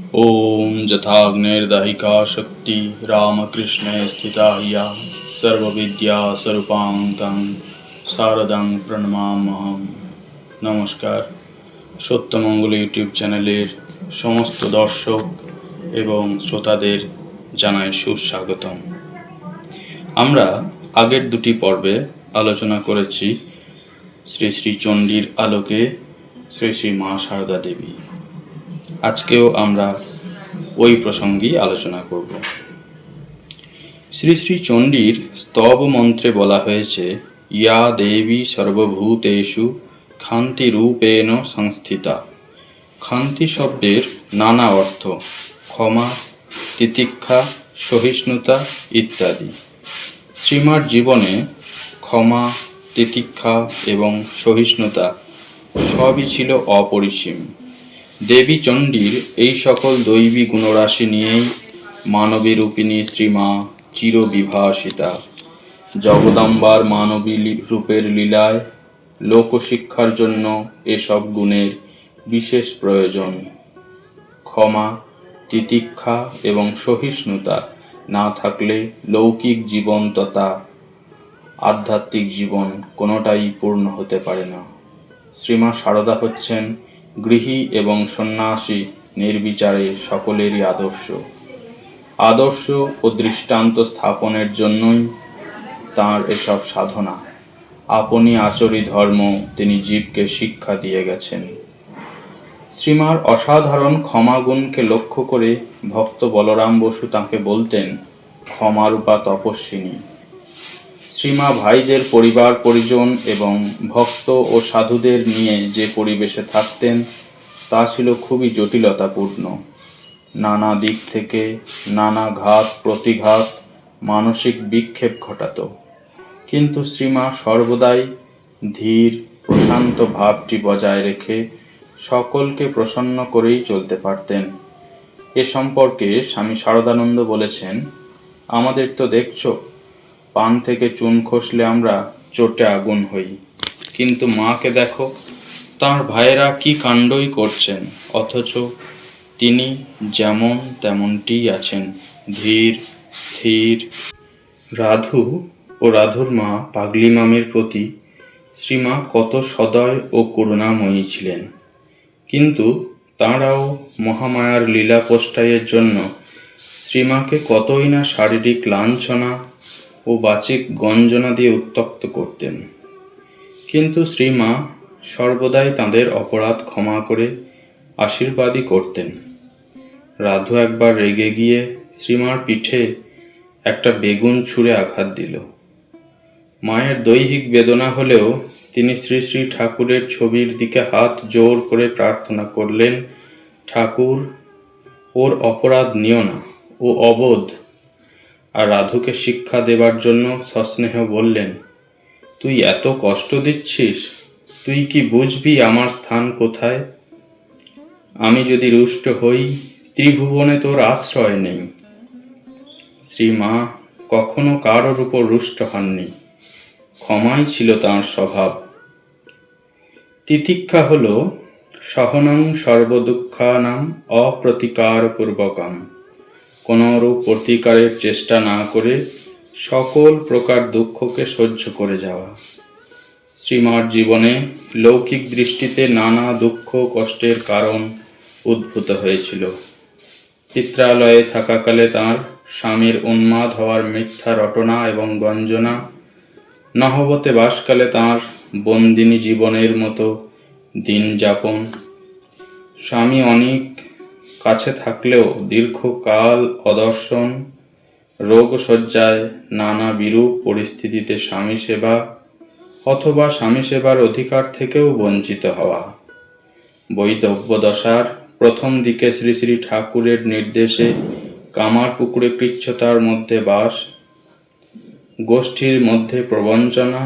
ॐ जथाग्नेर्दहिका शक्ति रामकृष्णे स्थिता या सर्वविद्यास्वरूपां तं শারদাং প্রণমাম্যহম। নমস্কার, সত্যমঙ্গল ইউটিউব চ্যানেলের সমস্ত দর্শক এবং শ্রোতাদের জানাই সুস্বাগতম। আমরা আগের দুটি পর্বে আলোচনা করেছি শ্রী শ্রী চণ্ডীর আলোকে শ্রী শ্রী মা সারদা দেবী। আজকেও আমরা ওই প্রসঙ্গেই আলোচনা করব। শ্রী শ্রী চণ্ডীর স্তব মন্ত্রে বলা হয়েছে, ইয়া দেবী সর্বভূতেষু ক্ষান্তি রূপেণ সংস্থিতা। ক্ষান্তি শব্দের নানা অর্থ, ক্ষমা, তিতিক্ষা, সহিষ্ণুতা ইত্যাদি। শ্রীমার জীবনে ক্ষমা, তিতিক্ষা এবং সহিষ্ণুতা সবই ছিল অপরিসীম। দেবী চণ্ডীর এই সকল দৈবী গুণরাশি নিয়েই মানবী রূপিণী শ্রীমা চিরবিভাসিতা। জগদম্বার মানবী রূপের লীলায় লোকশিক্ষার জন্য এসব গুণের বিশেষ প্রয়োজন। ক্ষমা, তিতিক্ষা এবং সহিষ্ণুতা না থাকলে লৌকিক জীবন তথা আধ্যাত্মিক জীবন কোনোটাই পূর্ণ হতে পারে না। শ্রীমা সারদা হচ্ছেন গৃহী এবং সন্ন্যাসী নির্বিচারে সকলেরই আদর্শ ও দৃষ্টান্ত স্থাপনের জন্যই তাঁর এসব সাধনা। আপনি আচরি ধর্ম তিনি জীবকে শিক্ষা দিয়ে গেছেন। শ্রীমার অসাধারণ ক্ষমাগুণকে লক্ষ্য করে ভক্ত বলরাম বসু তাঁকে বলতেন ক্ষমারূপা তপস্বিনী। শ্রীমা ভাইদের পরিবার পরিজন এবং ভক্ত ও সাধুদের নিয়ে যে পরিবেশে থাকতেন তা ছিল খুবই জটিলতাপূর্ণ। নানা দিক থেকে নানা ঘাত প্রতিঘাত মানসিক বিক্ষেপ ঘটাত, কিন্তু শ্রীমা সর্বদাই ধীর প্রশান্ত ভাবটি বজায় রেখে সকলকে প্রসন্ন করেই চলতে পারতেন। এ সম্পর্কে স্বামী শারদানন্দ বলেছেন, আমাদের তো দেখছো, পান থেকে চুন খসলে আমরা চোটে আগুন হই, কিন্তু মাকে দেখো, তাঁর ভাইয়েরা কি কাণ্ডই করছেন, অথচ তিনি যেমন তেমনটিই আছেন, ধীর স্থির। রাধু ও রাধুর মা পাগলি মামির প্রতি শ্রীমা কত সদয় ও করুণাময়ী ছিলেন, কিন্তু তাঁরাও মহামায়ার লীলা প্রষ্ঠায়ের জন্য শ্রীমাকে কতই না শারীরিক লাঞ্ছনা ও বাচিক গঞ্জনা দিয়ে উত্ত্যক্ত করতেন। কিন্তু শ্রীমা সর্বদাই তাঁদের অপরাধ ক্ষমা করে আশীর্বাদই করতেন। রাধু একবার রেগে গিয়ে শ্রীমার পিঠে একটা বেগুন ছুঁড়ে আঘাত দিল। মায়ের দৈহিক বেদনা হলেও তিনি শ্রী শ্রী ঠাকুরের ছবির দিকে হাত জোর করে প্রার্থনা করলেন, ঠাকুর, ওর অপরাধ নিও না, ও অবোধ। আর রাধুকে শিক্ষা দেবার জন্য সস্নেহ বললেন, তুই এত কষ্ট দিচ্ছিস, তুই কি বুঝবি আমার স্থান কোথায়? আমি যদি রুষ্ট হই, ত্রিভুবনে তোর আশ্রয় নেই। শ্রীমা কখনো কারোর উপর রুষ্ট হননি, ক্ষমাই ছিল তাঁর স্বভাব। তিতিক্ষা হল সহনং সর্বদুঃখানাং অপ্রতিকারপূর্বকম। কোনরূপ প্রতিকারের চেষ্টা না করে সকল প্রকার দুঃখকে সহ্য করে যাওয়া। শ্রীমার জীবনে লৌকিক দৃষ্টিতে নানা দুঃখ কষ্টের কারণ উদ্ভূত হয়েছিল। চিত্রালয়ে থাকাকালে তাঁর স্বামীর উন্মাদ হওয়ার মিথ্যা রটনা এবং গঞ্জনা, নহবতে বাসকালে তাঁর বন্দিনী জীবনের মতো দিন যাপন, স্বামী অনেক কাছে থাকলেও দীর্ঘকাল অদর্শন, রোগশয্যায় নানা বিরূপ পরিস্থিতিতে স্বামী সেবা অথবা স্বামী সেবার অধিকার থেকেও বঞ্চিত হওয়া, বৈধব্য দশার প্রথম দিকে শ্রী শ্রী ঠাকুরের নির্দেশে কামারপুকুরে কৃচ্ছতার মধ্যে বাস, গোষ্ঠীর মধ্যে প্রবঞ্চনা,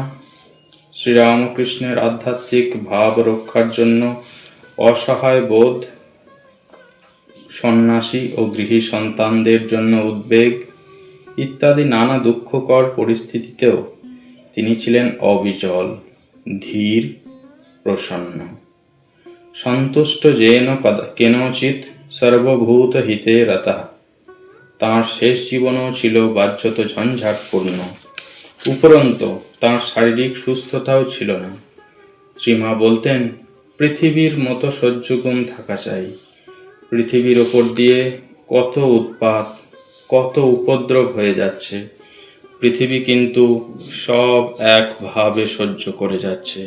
শ্রীরামকৃষ্ণের আধ্যাত্মিক ভাব রক্ষার জন্য অসহায় বোধ, সন্ন্যাসী ও গৃহী সন্তানদের জন্য উদ্বেগ ইত্যাদি নানা দুঃখকর পরিস্থিতিতেও তিনি ছিলেন অবিচল, ধীর, প্রসন্ন। সন্তুষ্ট যেন কেনচিৎ সর্বভূত হিতে রতা। তাঁর শেষ জীবনও ছিল বাহ্যত ঝঞ্ঝাটপূর্ণ, উপরন্তু তাঁর শারীরিক সুস্থতাও ছিল না। শ্রীমা বলতেন, পৃথিবীর মতো সহ্যগুণ থাকা চাই। পৃথিবীর ওপর দিয়ে কত উৎপাত, কত উপদ্রব হয়ে যাচ্ছে, পৃথিবী কিন্তু সব একভাবে সহ্য করে যাচ্ছে।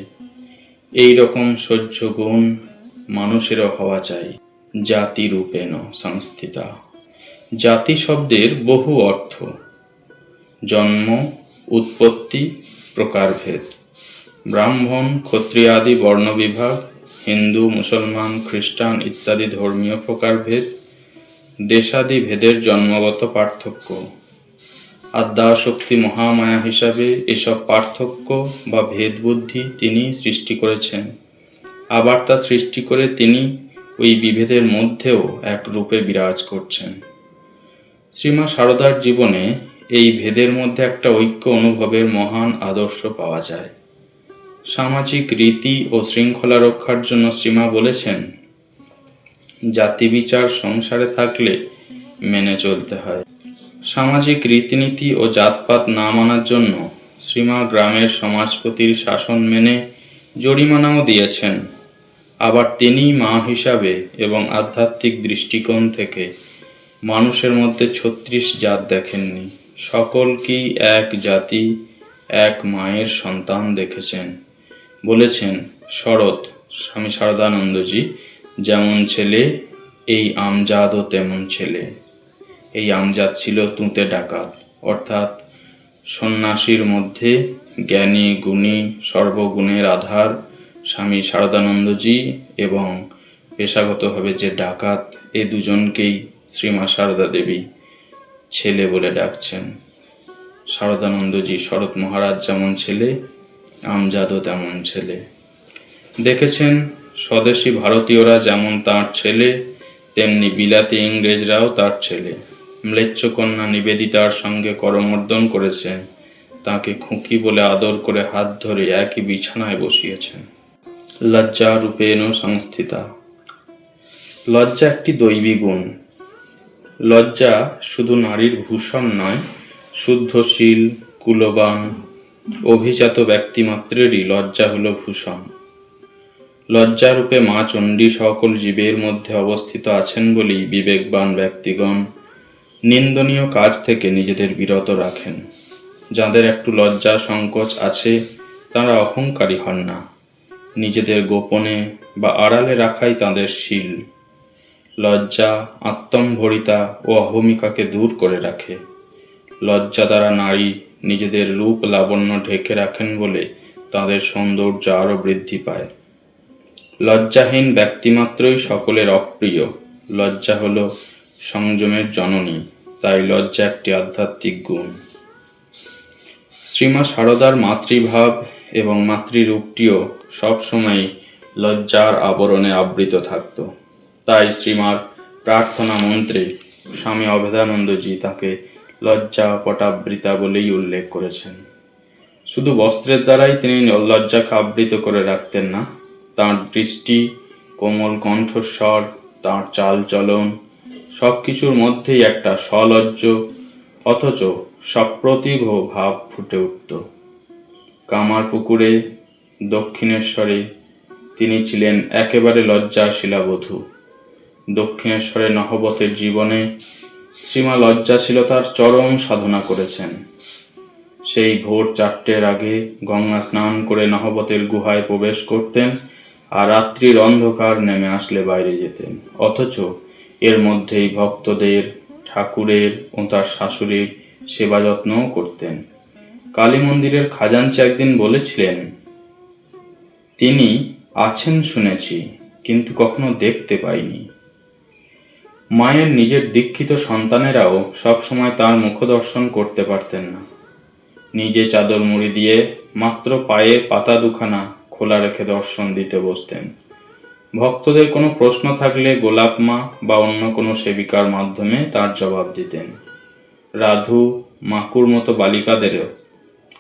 এই রকম সহ্য গুণ মানুষেরও হওয়া চাই। জাতিরূপেণ সংস্থিতা। জাতি শব্দের বহু অর্থ। জন্ম, উৎপত্তি, প্রকারভেদ। ব্রাহ্মণ, ক্ষত্রিয় আদি বর্ণবিভাগ, হিন্দু, মুসলমান, খ্রিস্টান ইত্যাদি ধর্মীয় প্রকারভেদ, দেশাদি ভেদের জন্মগত পার্থক্য। আদ্যাশক্তি মহামায়া হিসাবে এসব পার্থক্য বা ভেদবুদ্ধি তিনি সৃষ্টি করেছেন। আবার তা সৃষ্টি করে তিনি ওই বিভেদের মধ্যেও এক রূপে বিরাজ করছেন। শ্রীমা সারদার জীবনে এই ভেদের মধ্যে একটা ঐক্য অনুভবের মহান আদর্শ পাওয়া যায়। সামাজিক রীতি ও শৃঙ্খলা রক্ষার জন্য শ্রীমা বলেছেন, জাতি বিচার সংসারে থাকলে মেনে চলতে হয়। সামাজিক রীতিনীতি ও জাতপাত না মানার জন্য শ্রীমা গ্রামের সমাজপতির শাসন মেনে জরিমানাও দিয়েছেন। আবার তিনি মা হিসাবে এবং আধ্যাত্মিক দৃষ্টিকোণ থেকে মানুষের মধ্যে ৩৬ জাত দেখেননি, সকলকেই এক জাতি, এক মায়ের সন্তান দেখেছেন। বলেছেন, শরৎ স্বামী শারদানন্দজি যেমন ছেলে, এই আমজাদও তেমন ছেলে। এই আমজাদ ছিল তুঁতে ডাকাত, অর্থাৎ সন্ন্যাসীর মধ্যে জ্ঞানী, গুণী, সর্বগুণের আধার স্বামী শারদানন্দজি এবং পেশাগতভাবে যে ডাকাত, এই দুজনকেই শ্রীমা সারদা দেবী ছেলে বলে ডাকছেন। শারদানন্দজি শরৎ মহারাজ যেমন ছেলে, আমজাদও তেমন ছেলে। দেখেছেন, স্বদেশী ভারতীয়রা যেমন তাঁর ছেলে, তেমনি বিলাতি ইংরেজরাও তার ছেলে। ম্লেচ্ছকন্যা নিবেদিতার সঙ্গে করমর্দন করেছেন, তাকে খুকি বলে আদর করে হাত ধরে একই বিছানায় বসিয়েছেন। লজ্জারূপেণ সংস্থিতা। লজ্জা একটি দৈবী গুণ। লজ্জা শুধু নারীর ভূষণ নয়, শুদ্ধশীল, কুলবান, অভিজাত ব্যক্তিমাত্রেরই লজ্জা হল ভূষণ। লজ্জারূপে মা চণ্ডী সকল জীবের মধ্যে অবস্থিত আছেন বলেই বিবেকবান ব্যক্তিগণ নিন্দনীয় কাজ থেকে নিজেদের বিরত রাখেন। যাদের একটু লজ্জা সংকোচ আছে, তারা অহংকারী হন না। নিজেদের গোপনে বা আড়ালে রাখাই তাদের শীল। লজ্জা আত্মম্ভরিতা ও অহমিকাকে দূর করে রাখে। লজ্জা দ্বারা নারী নিজেদের রূপ লাবণ্য ঢেকে রাখেন বলে তাদের সৌন্দর্য আরও বৃদ্ধি পায়। লজ্জাহীন ব্যক্তিমাত্রই সকলের অপ্রিয়। লজ্জা হল সংযমের জননী, তাই লজ্জা একটি আধ্যাত্মিক গুণ। শ্রীমা সারদার মাতৃভাব এবং মাতৃরূপটিও সবসময় লজ্জার আবরণে আবৃত থাকত। তাই শ্রীমার প্রার্থনা মন্ত্রে স্বামী অভেদানন্দজি তাকে লজ্জা পটাবৃতা বলেই উল্লেখ করেছেন। শুধু বস্ত্রের দ্বারাই তিনি লজ্জাকে আবৃত করে রাখতেন না, তাঁর দৃষ্টি, কোমল কণ্ঠস্বর, তাঁর চাল চলন সব কিছুর মধ্যেই একটা সলজ্জ অথচ সপ্রতিভ ভাব ফুটে উঠত। কামারপুকুরে, দক্ষিণেশ্বরে তিনি ছিলেন একেবারে লজ্জাশীলা বধূ। দক্ষিণেশ্বরে নহবতের জীবনে শ্রীমা লজ্জাশীলতার চরম সাধনা করেছেন। সেই ভোর 4টের আগে গঙ্গা স্নান করে নহবতের গুহায় প্রবেশ করতেন, আর রাত্রির অন্ধকার নেমে আসলে বাইরে যেতেন। অথচ এর মধ্যেই ভক্তদের, ঠাকুরের ও তার শাশুড়ির সেবা যত্নও করতেন। কালী মন্দিরের খাজাঞ্চি একদিন বলেছিলেন, তিনি আছেন শুনেছি, কিন্তু কখনো দেখতে পাইনি। মায়ের নিজের দীক্ষিত সন্তানেরাও সবসময় তার মুখদর্শন করতে পারতেন না। নিজে চাদর মুড়ি দিয়ে মাত্র পায়ে পাতা দুখানা খোলা রেখে দর্শন দিতে বসতেন। ভক্তদের কোনো প্রশ্ন থাকলে গোলাপ মা বা অন্য কোনো সেবিকার মাধ্যমে তার জবাব দিতেন। রাধু, মাকুর মতো বালিকাদেরও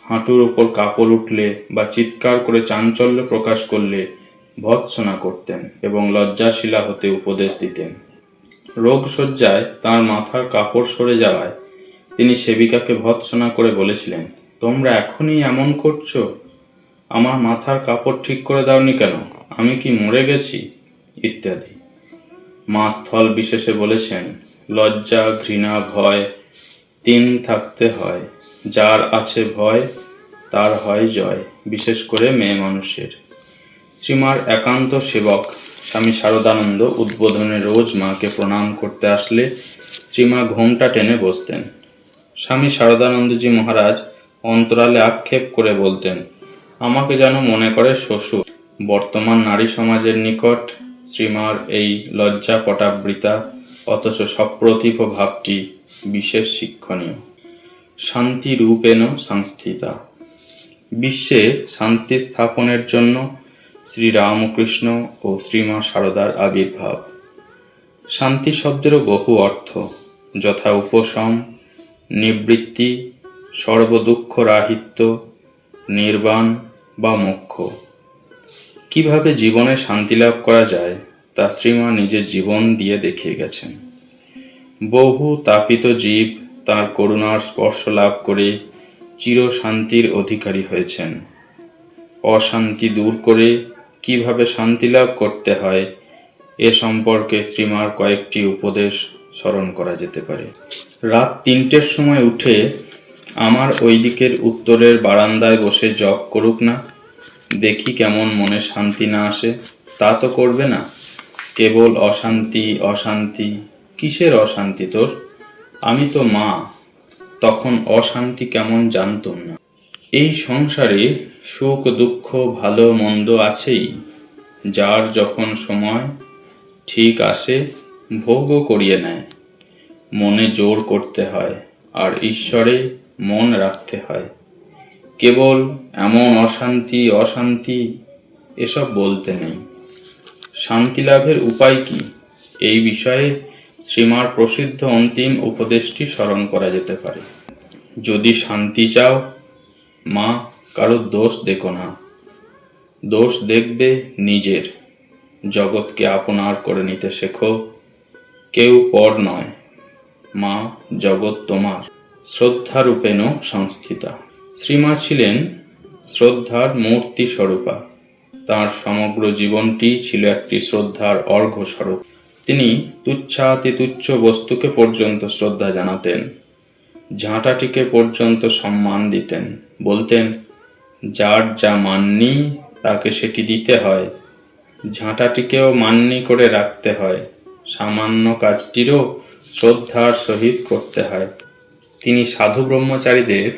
হাঁটুর উপর কাপড় উঠলে বা চিৎকার করে চাঞ্চল্য প্রকাশ করলে ভর্ৎসনা করতেন এবং লজ্জাশীলা হতে উপদেশ দিতেন। রোগশয্যায় তাঁর মাথার কাপড় সরে যাওয়ায় তিনি সেবিকাকে ভর্ৎসনা করে বলেছিলেন, তোমরা এখনই এমন করছো? আমার মাথার কাপড় ঠিক করে দাওনি কেন? আমি কি মরে গেছি? ইত্যাদি। মা স্থল বিশেষে বলেছেন, লজ্জা, ঘৃণা, ভয় তিন থাকতে হয়। যার আছে ভয় তার হয় জয়, বিশেষ করে মেয়ে মানুষের। শ্রীমার একান্ত সেবক স্বামী শারদানন্দ উদ্বোধনে রোজ মাকে প্রণাম করতে আসলে শ্রীমা ঘোমটা টেনে বসতেন। স্বামী শারদানন্দজি মহারাজ অন্তরালে আক্ষেপ করে বলতেন, আমাকে যেন মনে করে শ্বশুর। বর্তমান নারী সমাজের নিকট শ্রীমার এই লজ্জা পটাবৃতা অথচ সপ্রতিভ ভাবটি বিশেষ শিক্ষণীয়। শান্তি রূপেণ সংস্থিতা। বিশ্বে শান্তি স্থাপনের জন্য শ্রীরামকৃষ্ণ ও শ্রীমা শারদার আবির্ভাব। শান্তি শব্দেরও বহু অর্থ, যথা উপশম, নিবৃত্তি, সর্বদুঃখ রাহিত্য, নির্বাণ বা মোক্ষ। কিভাবে জীবনে শান্তি লাভ করা যায় তা শ্রীমা নিজের জীবন দিয়ে দেখিয়ে গেছেন। বহু তাপিত জীব তাঁর করুণার স্পর্শ লাভ করে চির শান্তির অধিকারী হয়েছেন। অশান্তি দূর করে কিভাবে শান্তি লাভ করতে হয় এ সম্পর্কে শ্রীমার কয়েকটি উপদেশ স্মরণ করা যেতে পারে। রাত 3টের সময় উঠে আমার ওই দিকের উত্তরের বারান্দায় বসে জপ করুক না, দেখি কেমন মনে শান্তি না আসে। তা তো করবে না, কেবল অশান্তি অশান্তি। কিসের অশান্তি তোর? আমি তো মা। তখন অশান্তি কেমন জানতুম না। এই সংসারে সুখ দুঃখ ভালো মন্দ আছেই। যার যখন সময় ঠিক আসে ভোগও করিয়ে নেয়। মনে জোর করতে হয়, আর ঈশ্বরে মন রাখতে হয়। কেবল এমন অশান্তি অশান্তি এসব বলতে নেই। শান্তি লাভের উপায় কি, এই বিষয়ে শ্রীমার প্রসিদ্ধ অন্তিম উপদেশটি স্মরণ করা যেতে পারে। যদি শান্তি চাও, মা, কারোর দোষ দেখো না। দোষ দেখবে নিজের। জগৎকে আপনার করে নিতে শেখো। কেউ পর নয়। মা, জগৎ তোমার। শ্রদ্ধারূপেণ সংস্থিতা। শ্রীমা ছিলেন শ্রদ্ধার মূর্তি স্বরূপা। তাঁর সমগ্র জীবনটি ছিল একটি শ্রদ্ধার অর্ঘ্য স্বরূপ। তিনি তুচ্ছাতি তুচ্ছ বস্তুকে পর্যন্ত শ্রদ্ধা জানাতেন। ঝাঁটাটিকে পর্যন্ত সম্মান দিতেন। বলতেন, যার যা মান্যি তাকে সেটি দিতে হয়। ঝাঁটাটিকেও মান্যি করে রাখতে হয়। সামান্য কাজটিরও শ্রদ্ধার সহিত করতে হয়। তিনি সাধু ব্রহ্মচারীদের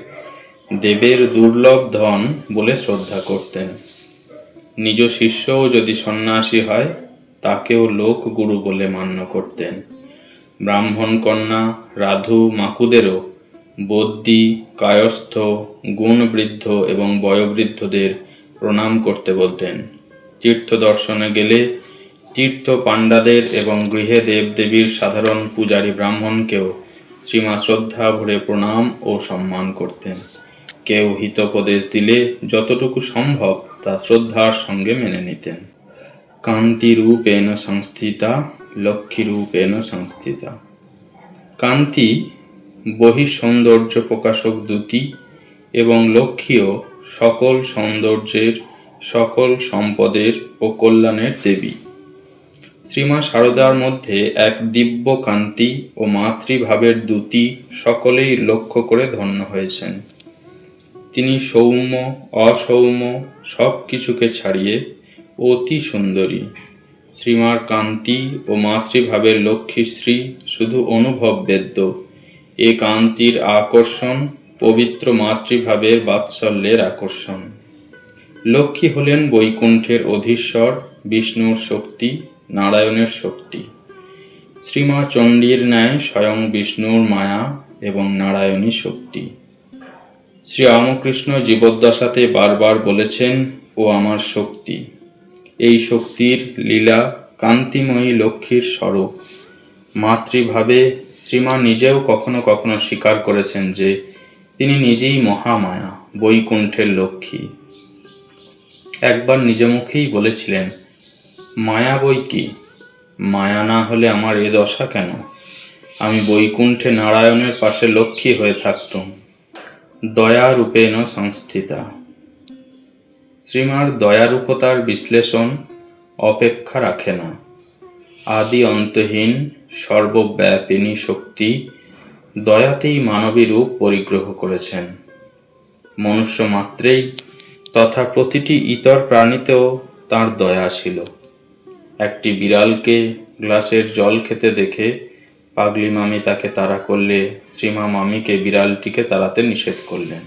দেবের দুর্লভ ধন বলে শ্রদ্ধা করতেন। নিজ শিষ্যও যদি সন্ন্যাসী হয় তাকেও লোকগুরু বলে মান্য করতেন। ব্রাহ্মণ কন্যা রাধু মাকুদেরও বদ্যি, কায়স্থ, গুণবৃদ্ধ এবং বয়োবৃদ্ধদের প্রণাম করতে বলতেন। তীর্থ দর্শনে গেলে তীর্থ পাণ্ডাদের এবং গৃহে দেবদেবীর সাধারণ পূজারী ব্রাহ্মণকেও শ্রীমা শ্রদ্ধা ভরে প্রণাম ও সম্মান করতেন। কেউ হিতোপদেশ দিলে যতটুকু সম্ভব তা শ্রদ্ধার সঙ্গে মেনে নিতেন। কান্তিরূপেণ সংস্থিতা, লক্ষ্মীরূপেণ সংস্থিতা। কান্তি বহিঃসৌন্দর্য প্রকাশক দ্যুতি এবং লক্ষ্মীও সকল সৌন্দর্যের, সকল সম্পদের ও কল্যাণের দেবী। শ্রীমা শারদার মধ্যে এক দিব্য কান্তি ও মাতৃভাবের দ্যুতি সকলেই লক্ষ্য করে ধন্য হয়েছেন। তিনি সৌম্য অসৌম্য সব কিছুকে ছাড়িয়ে অতি সুন্দরী। শ্রীমার কান্তি ও মাতৃভাবের লক্ষ্মীশ্রী শুধু অনুভব বেদ্য। এ কান্তির আকর্ষণ পবিত্র মাতৃভাবের বাৎসল্যের আকর্ষণ। লক্ষ্মী হলেন বৈকুণ্ঠের অধীশ্বর, বিষ্ণুর শক্তি, নারায়ণের শক্তি। শ্রীমা চণ্ডীর ন্যায় স্বয়ং বিষ্ণুর মায়া এবং নারায়ণী শক্তি। শ্রী রামকৃষ্ণ জীবদ্দশাতে বারবার বলেছেন, ও আমার শক্তি। এই শক্তির লীলা কান্তিময়ী লক্ষ্মীর স্বরূপ। মাতৃভাবে শ্রীমা নিজেও কখনো কখনো স্বীকার করেছেন যে তিনি নিজেই মহামায়া, বৈকুণ্ঠের লক্ষ্মী। একবার নিজ মুখেই বলেছিলেন, মায়া বই কি? মায়া না হলে আমার এ দশা কেন? আমি বৈকুণ্ঠে নারায়ণের পাশে লক্ষ্মী হয়ে থাকতুম। দয়ারূপেণ সংস্থিতা। শ্রীমার দয়ারূপতার বিশ্লেষণ অপেক্ষা রাখে না। আদি অন্তহীন সর্বব্যাপিনী শক্তি দয়াতেই মানবী রূপ পরিগ্রহ করেছেন। মনুষ্য মাত্রেই তথা প্রতিটি ইতর প্রাণীতেও তাঁর দয়া ছিল। একটি বিড়ালকে গ্লাসের জল খেতে দেখে পাগলি মামি তাকে তাড়া করলে শ্রীমা মামিকে বিড়ালটিকে তাড়াতে নিষেধ করলেন।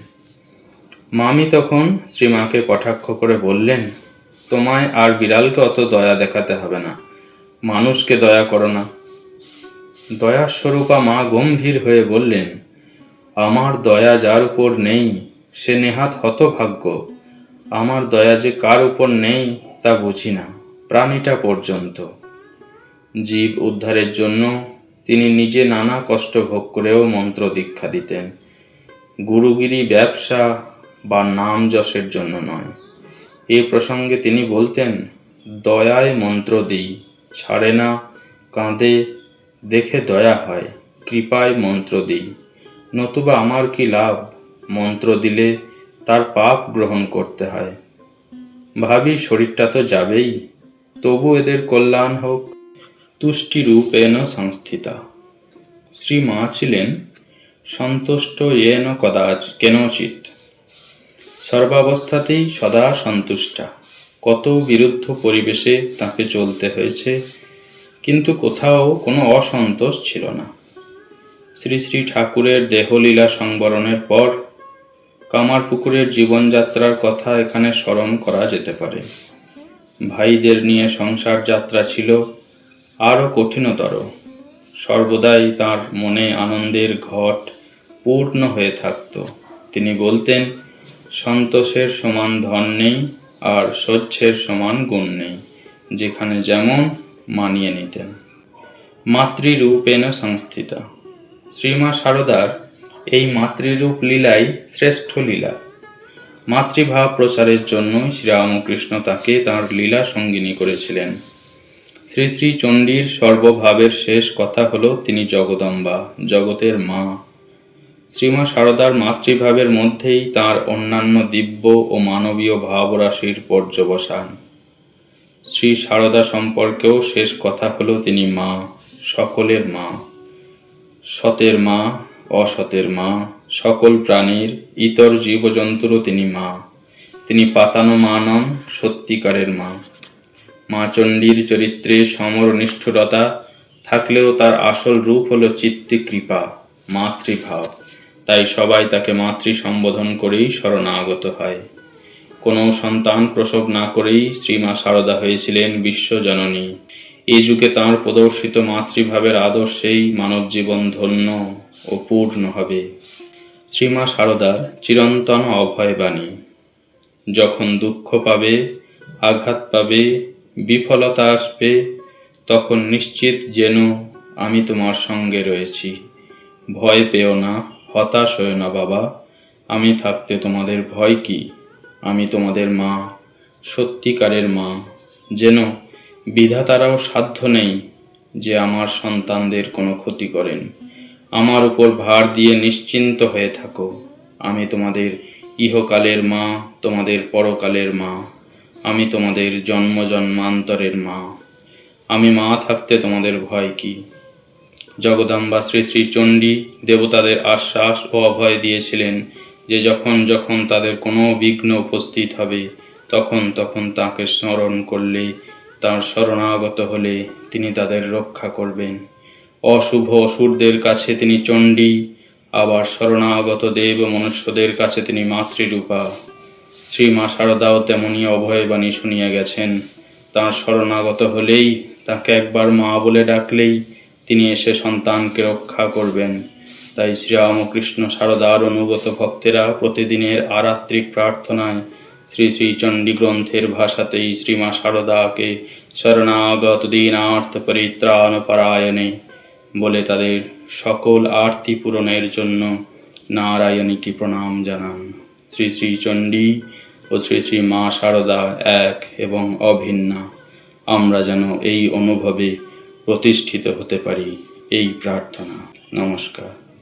মামি তখন শ্রীমাকে কটাক্ষ করে বললেন, তোমায় আর বিড়ালকে অত দয়া দেখাতে হবে না, মানুষকে দয়া করো না। দয়ার স্বরূপা মা গম্ভীর হয়ে বললেন, আমার দয়া যার উপর নেই সে নেহাত হতভাগ্য। আমার দয়া যে কার উপর নেই তা বুঝি না, প্রাণীটা পর্যন্ত। জীব উদ্ধারের জন্য তিনি নিজে নানা কষ্ট ভোগ করেও মন্ত্র দীক্ষা দিতেন। গুরুগিরি ব্যবসা বা নাম যশের জন্য নয়। এ প্রসঙ্গে তিনি বলতেন, দয়ায় মন্ত্র দিই, ছাড়ে না, কাঁদে, দেখে দয়া হয়, কৃপায় মন্ত্র দিই, নতুবা আমার কি লাভ? মন্ত্র দিলে তার পাপ গ্রহণ করতে হয়। ভাবি শরীরটা তো যাবেই, তবু এদের কল্যাণ হোক। তুষ্টিরূপেণ সংস্থিতা। শ্রীমা ছিলেন সন্তুষ্ট येन কেনচিৎ, সর্বাবস্থাতেই সদা সন্তুষ্টা। কত বিরুদ্ধ পরিবেশে তাঁকে চলতে হয়েছে, কিন্তু কোথাও কোনো অসন্তোষ ছিল না। শ্রী শ্রী ঠাকুরের দেহলীলা সংবরণের পর কামারপুকুরের জীবনযাত্রার কথা এখানে স্মরণ করা যেতে পারে। ভাইদের নিয়ে সংসার যাত্রা ছিল আরও কঠিনতর। সর্বদাই তাঁর মনে আনন্দের ঘট পূর্ণ হয়ে থাকত। তিনি বলতেন, সন্তোষের সমান ধন নেই, আর সহ্যের সমান গুণ নেই, যেখানে যেমন মানিয়ে নিতেন। মাতৃরূপেণ সংস্থিতা। শ্রীমা সারদার এই মাতৃরূপ লীলাই শ্রেষ্ঠ লীলা। মাতৃভাব প্রচারের জন্যই শ্রীরামকৃষ্ণ তাকে তাঁর লীলা সঙ্গিনী করেছিলেন। শ্রী শ্রী চণ্ডীর সর্বভাবের শেষ কথা হলো তিনি জগদম্বা, জগতের মা। শ্রীমা সারদার মাতৃভাবের মধ্যেই তাঁর অন্যান্য দিব্য ও মানবীয় ভাবরাশির পর্যবসান। শ্রী সারদা সম্পর্কেও শেষ কথা হলো তিনি মা, সকলের মা, সতের মা, অসতের মা, সকল প্রাণীর, ইতর জীবজন্তুরও তিনি মা। তিনি পাতানো মা নন, সত্যিকারের মা। মা চণ্ডীর চরিত্রে সমর নিষ্ঠুরতা থাকলেও তার আসল রূপ হলো চিত্তে কৃপা, মাতৃভাব। তাই সবাই তাকে মাতৃ সম্বোধন করেই শরণাগত হয়। কোনো সন্তান প্রসব না করেই শ্রীমা সারদা হয়েছিলেন বিশ্বজননী। এই যুগে তাঁর প্রদর্শিত মাতৃভাবের আদর্শেই মানব জীবন ধন্য ও পূর্ণ হবে। শ্রীমা সারদার চিরন্তন অভয়বাণী। যখন দুঃখ পাবে, আঘাত পাবে, বিফলতা আসবে, তখন নিশ্চিত যেন আমি তোমার সঙ্গে রয়েছি। ভয় পেও না, হতাশ হও না বাবা, আমি থাকতে তোমাদের ভয় কি? আমি তোমাদের মা, সত্যিকারের মা। যেন বিধাতারাও সাধ্য নেই যে আমার সন্তানদের কোনো ক্ষতি করেন। আমার উপর ভার দিয়ে নিশ্চিন্ত হয়ে থাকো। আমি তোমাদের ইহকালের মা, তোমাদের পরকালের মা। আমি তোমাদের জন্ম জন্মান্তরের মা। আমি মা থাকতে তোমাদের ভয় কি? জগদম্বা শ্রী শ্রী চণ্ডী দেবতাদের আশ্বাস ও অভয় দিয়েছিলেন যে যখন যখন তাদের কোনো বিঘ্ন উপস্থিত হবে, তখন তখন তাঁকে স্মরণ করলে, তাঁর শরণাগত হলে তিনি তাদের রক্ষা করবেন। অশুভ অসুরদের কাছে তিনি চণ্ডী, আবার শরণাগত দেব মনুষ্যদের কাছে তিনি মাতৃরূপা। শ্রীমা সারদাও তেমনি অভয়বাণী শুনিয়া গেছেন। তাঁর শরণাগত হলেই, তাকে একবার মা বলে ডাকলেই তিনি এসে সন্তানকে রক্ষা করবেন। তাই শ্রীরামকৃষ্ণ সারদার অনুগত ভক্তেরা প্রতিদিনের আরাত্রিক প্রার্থনায় শ্রী শ্রী চণ্ডী গ্রন্থের ভাষাতেই শ্রীমা সারদাকে শরণাগত দীনার্থ পরিত্রাণ পরায়ণে বলে তাদের সকল আরতি পূরণের জন্য নারায়ণীকে প্রণাম জানান। শ্রী শ্রী চণ্ডী ও শ্রী শ্রী মা সারদা এক এবং অভিন্না। আমরা যেন এই অনুভবে প্রতিষ্ঠিত হতে পারি, এই প্রার্থনা। নমস্কার।